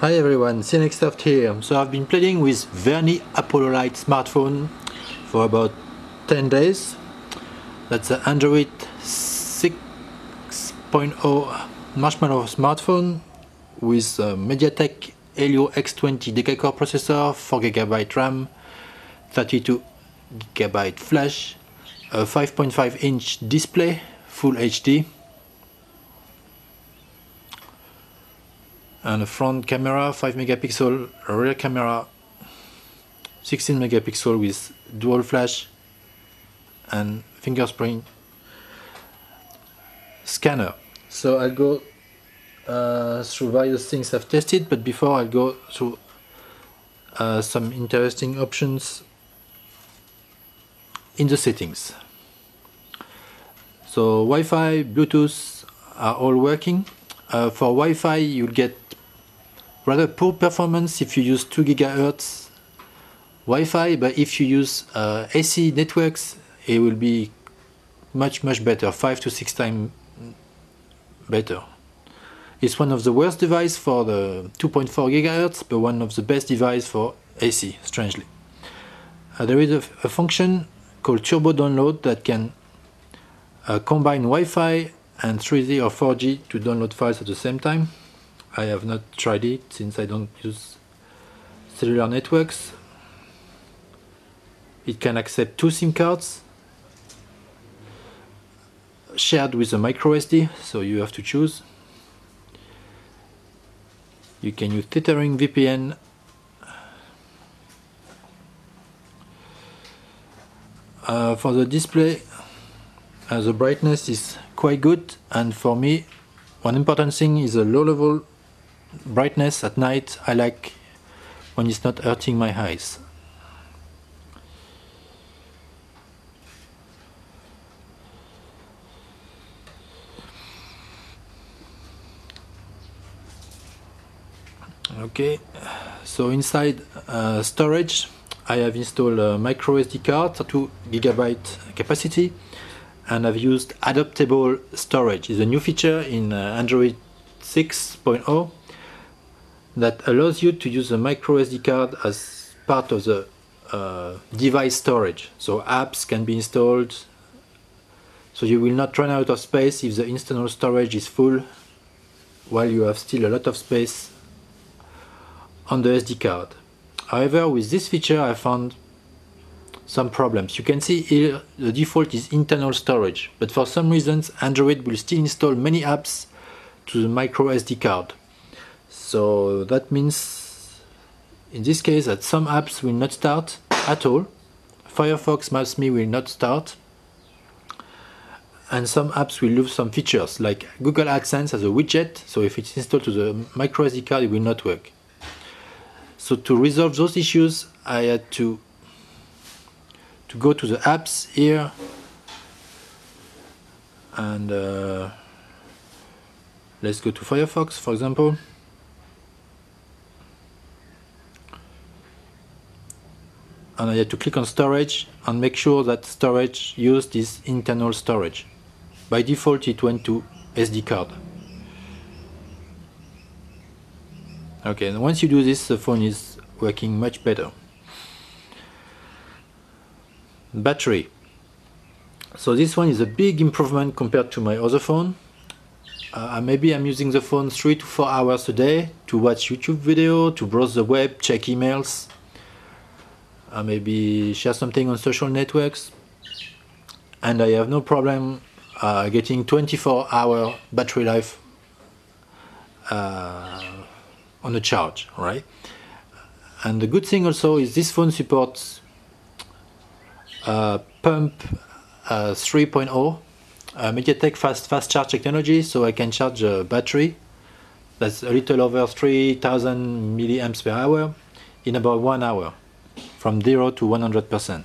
Hi everyone, CNXsoft here. So I've been playing with Vernee Apollo Lite smartphone for about 10 days. That's an Android 6.0 Marshmallow smartphone with a MediaTek Helio X20 deca-core processor, 4GB RAM, 32GB flash, a 5.5-inch display, Full HD, and a front camera 5 megapixel, a rear camera 16 megapixel with dual flash and fingerprint scanner. So I'll go through various things I've tested, but before I'll go through some interesting options in the settings. So Wi-Fi, Bluetooth are all working. For Wi-Fi you'll get rather poor performance if you use 2 GHz Wi-Fi, but if you use AC networks it will be much better, 5 to 6 times better. It's one of the worst devices for the 2.4 GHz, but one of the best devices for AC, strangely. There is a function called Turbo Download that can combine Wi-Fi and 3G or 4G to download files at the same time. I have not tried it since I don't use cellular networks. It can accept 2 SIM cards shared with a micro SD, so you have to choose. You can use tethering VPN. For the display, the brightness is quite good, and for me one important thing is a low level brightness at night. I like when it's not hurting my eyes. Okay, so inside storage I have installed a micro SD card, 2 GB capacity, and I've used Adaptable Storage. It's a new feature in Android 6.0 that allows you to use a micro SD card as part of the device storage. So apps can be installed, so you will not run out of space if the internal storage is full, while you have still a lot of space on the SD card. However, with this feature I found some problems. You can see here the default is internal storage, but for some reasons Android will still install many apps to the micro SD card. So that means in this case that some apps will not start at all. Firefox Maps.me will not start, and some apps will lose some features, like Google AdSense as a widget, so if it's installed to the micro SD card it will not work. So to resolve those issues I had to go to the apps here, and let's go to Firefox for example. And I had to click on storage and make sure that storage used is internal storage. By default it went to SD card. Okay, and once you do this the phone is working much better. Battery. So this one is a big improvement compared to my other phone. Maybe I'm using the phone 3 to 4 hours a day to watch YouTube video, to browse the web, check emails, maybe share something on social networks, and I have no problem getting 24-hour battery life on a charge, right? And the good thing also is this phone supports Pump 3.0 MediaTek fast charge technology, so I can charge a battery that's a little over 3000 milliamps per hour in about 1 hour, from 0 to 100%.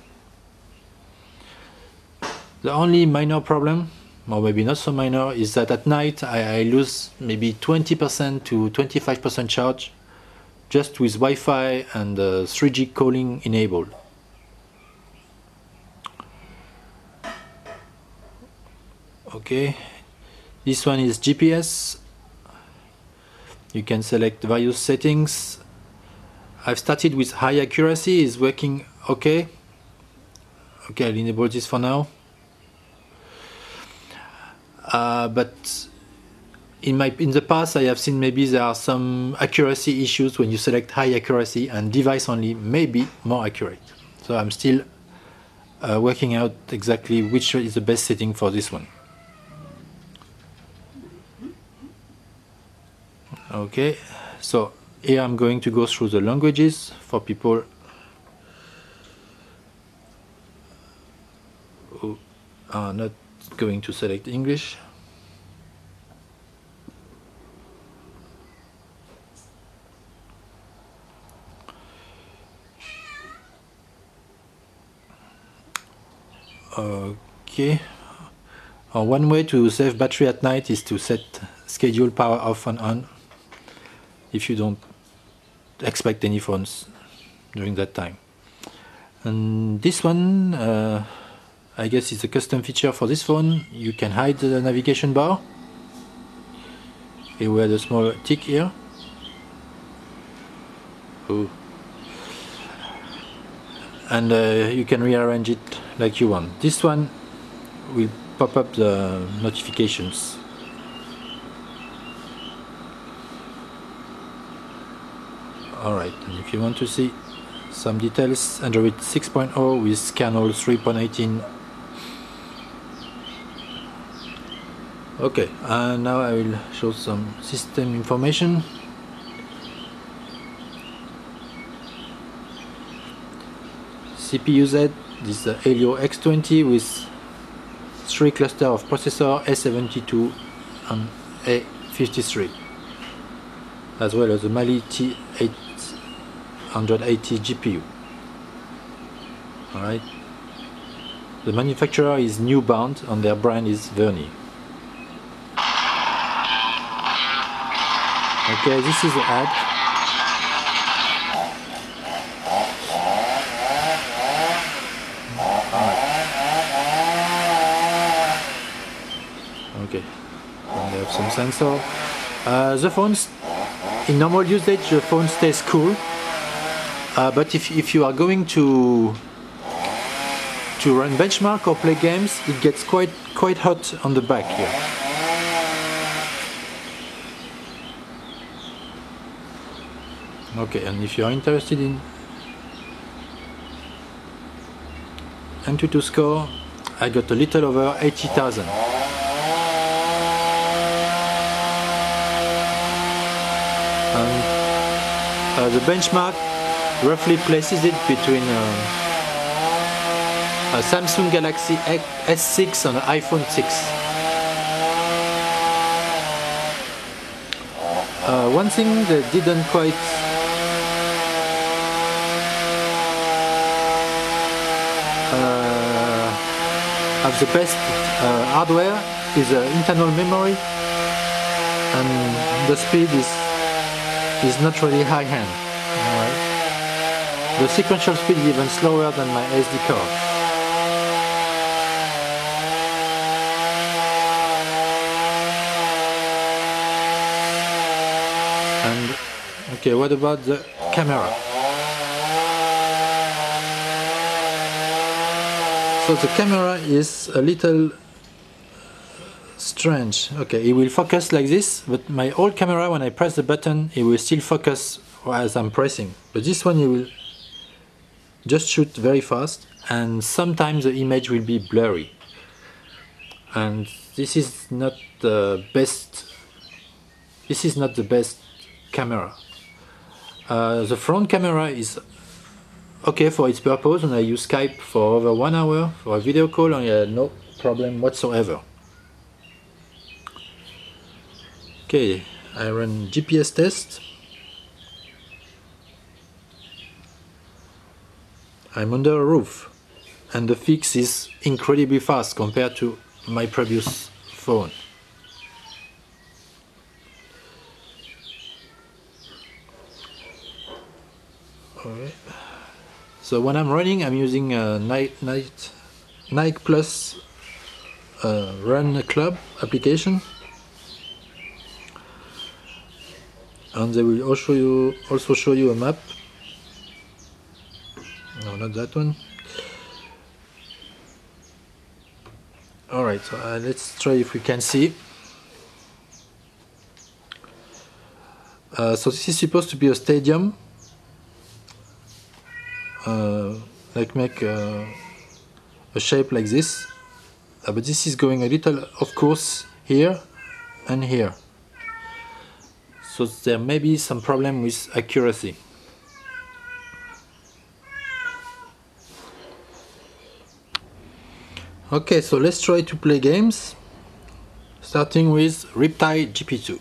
The only minor problem, or maybe not so minor, is that at night I lose maybe 20% to 25% charge just with Wi-Fi and 3G calling enabled. Okay, this one is GPS. You can select various settings. I've started with high accuracy, is working okay. Okay, I'll enable this for now. But in the past I have seen maybe there are some accuracy issues when you select high accuracy, and device only may be more accurate. So I'm still working out exactly which is the best setting for this one. Okay, so here I'm going to go through the languages for people who are not going to select English. Okay, one way to save battery at night is to set schedule power off and on if you don't expect any phones during that time. And this one, I guess it's a custom feature for this phone. You can hide the navigation bar. Here we have a small tick here. Ooh. And you can rearrange it like you want. This one will pop up the notifications. Alright, and if you want to see some details, Android 6.0 with kernel 3.18. Okay, and now I will show some system information. CPU Z, this is the Helio X20 with 3 clusters of processor A72 and A53, as well as the Lite T880 GPU. Alright. The manufacturer is Newbound and their brand is Vernee. Okay, this is the ad. Okay, and they have some sensor. The phones, in normal usage, the phone stays cool. But if you are going to run benchmark or play games, it gets quite hot on the back here. Okay, and if you are interested in Antutu score, I got a little over 80,000. The benchmark roughly places it between a Samsung Galaxy S6 and an iPhone 6. One thing that didn't quite have the best hardware is internal memory, and the speed is not really high-end. The sequential speed is even slower than my SD card. And okay, what about the camera? So the camera is a little strange. Okay, it will focus like this, but my old camera, when I press the button, it will still focus as I'm pressing. But this one, it will just shoot very fast, and sometimes the image will be blurry. And this is not the best. This is not the best camera. The front camera is okay for its purpose, and I use Skype for over 1 hour for a video call, and I had no problem whatsoever. Okay, I run GPS test. I'm under a roof, and the fix is incredibly fast compared to my previous phone. Alright. So when I'm running, I'm using a Nike Plus Run Club application. and they will also show you a map. No, not that one. Alright, so let's try if we can see. So this is supposed to be a stadium, like make a shape like this, but this is going a little off course here and here, so there may be some problem with accuracy. Okay, so let's try to play games, starting with Riptide Gp2.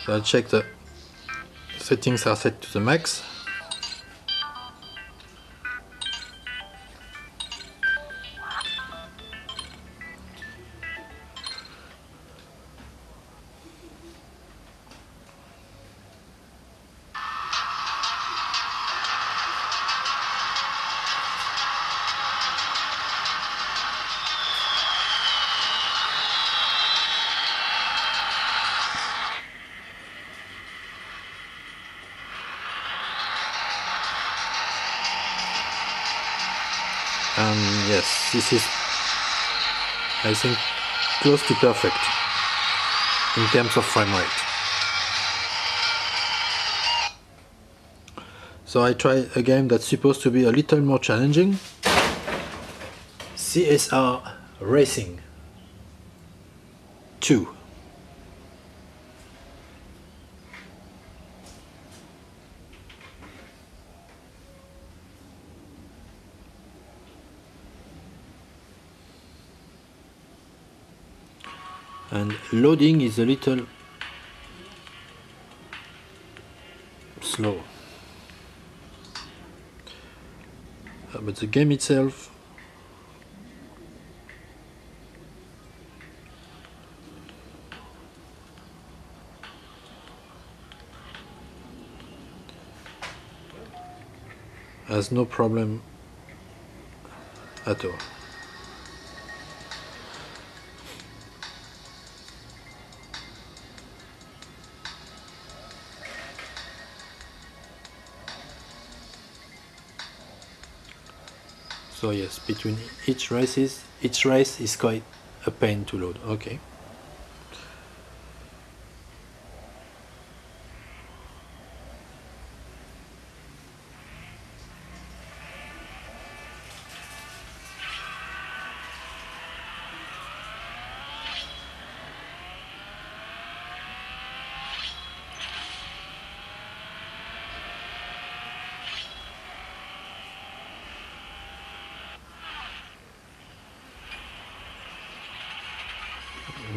So I'll check the settings are set to the max. And yes, this is, I think, close to perfect in terms of frame rate. So I try a game that's supposed to be a little more challenging. Csr Racing 2. And loading is a little slow, but the game itself has no problem at all. So yes, between each race is quite a pain to load. Okay.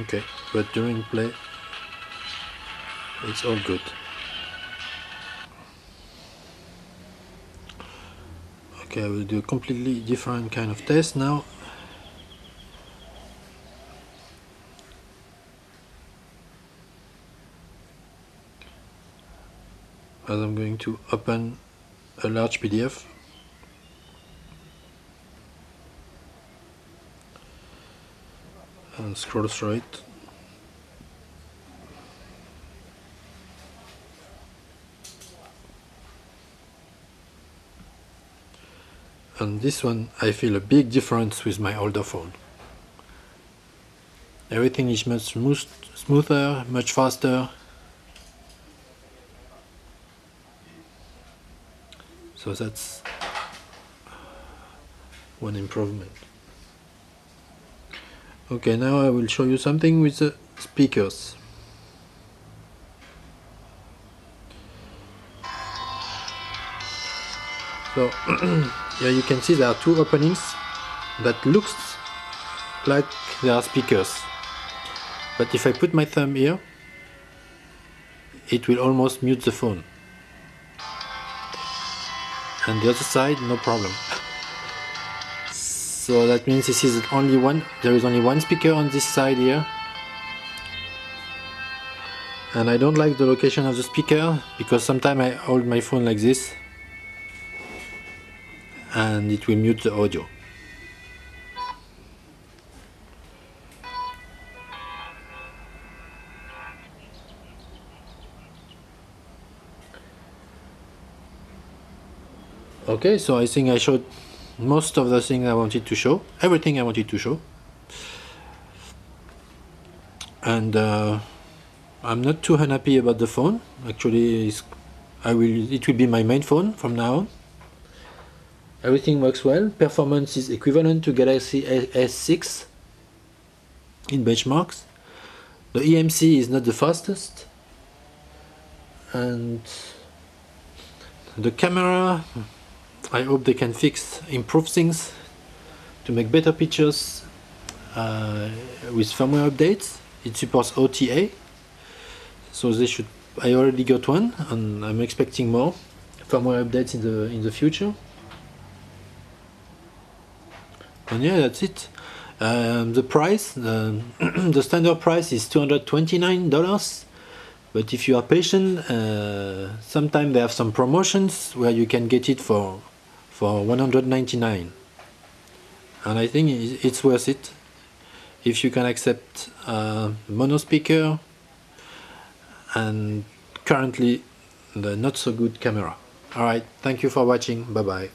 Okay, but during play it's all good. Okay, I will do a completely different kind of test now. As I'm going to open a large PDF. And scroll through it. And this one, I feel a big difference with my older phone. Everything is much smoother, much faster. So that's one improvement. Okay, now I will show you something with the speakers. So here you can see there are two openings that looks like they are speakers. But if I put my thumb here, it will almost mute the phone. And the other side, no problem. So that means this is only one, there is only one speaker on this side here. And I don't like the location of the speaker because sometimes I hold my phone like this. and it will mute the audio. Okay, so I think I showed most of the things I wanted to show, everything I wanted to show. And I'm not too unhappy about the phone. Actually, it will be my main phone from now on. Everything works well. Performance is equivalent to Galaxy S6 in benchmarks. The EMC is not the fastest. And the camera, I hope they can improve things to make better pictures with firmware updates. It supports OTA, so they should. I already got one, and I'm expecting more firmware updates in the future. And yeah, that's it. The price, the standard price is $229. But if you are patient, sometimes they have some promotions where you can get it for $199, and I think it's worth it if you can accept mono speaker and currently the not so good camera. Alright, thank you for watching, bye bye.